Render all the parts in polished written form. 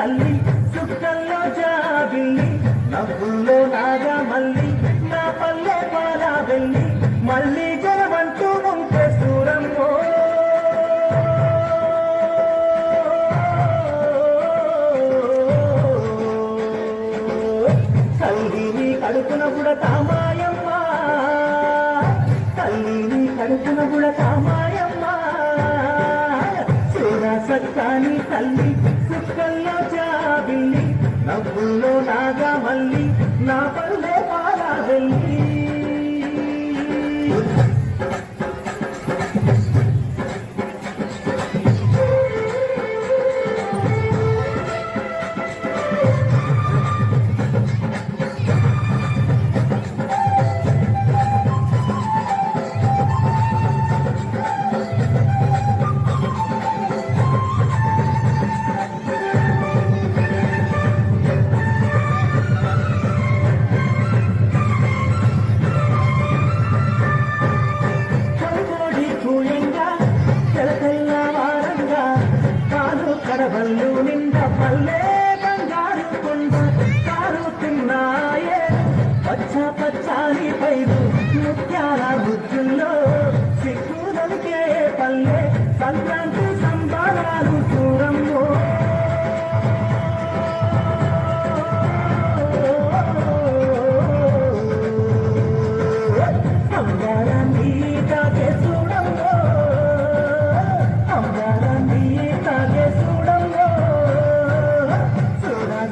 తల్లి చుక్కల్లో జాబిల్లి నవ్వుల్లో నాగా మల్లి నా పల్లె పాలా వెళ్ళి మళ్ళీ జనమంటూ ఉంటే సూరమ్మో తల్లిని కడుపున బుడతామాయమ్మ తల్లిని కడుపున బుడతామాయమ్మ చూడా సక్కాని తల్లి చుక్కల్లో జాబిల్లి నవ్వుల్లో నాగా మల్లి నా పల్లె పాలా వెళ్ళి కడవల్లు నింద పల్లె బంగారు కొండ కారుతున్నాయే పచ్చ పచ్చాని పైరు ముత్యాల బుద్ధుల్లో సిగ్గులకే పల్లె సంక్రాంతి సంబరాలు చూరమ్మో అంగారాన్ని తాగే చూడమ్మో అంగారాన్ని తాగే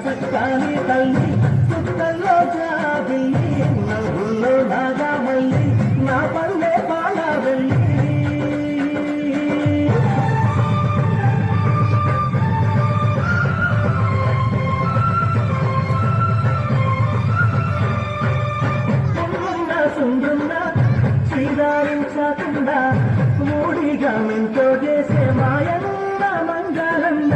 సక్కాని తల్లి చుక్కల్లో జాబిల్లి నవ్వుల్లో నాగా మల్లి నా పల్లె పాలా వెళ్ళి సుందున్న శ్రీదారించకుండా మూడిగా మెంతో చేసే మాయన్న మంగళన్న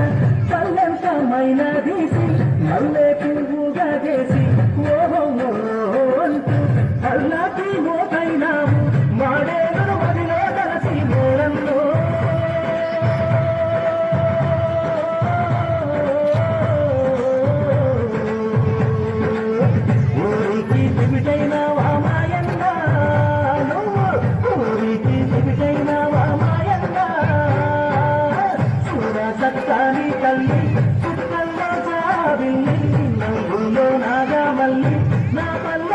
పల్లెంతమైన తీసి మల్లె పువ్వుగా చేసి ఓహో అంటూ పల్లకి మోకైనాము మాడేను మదిలో కలిసి మోరల్లో ఊరికి తిమిటైన వామాయన్న ఊరికి తిమిటైన వామాయన్న చూడ సక్కాని తల్లి చుక్కల్లో జాబిల్లి నవ్వుల్లో నాగా మల్లి నా పల్లె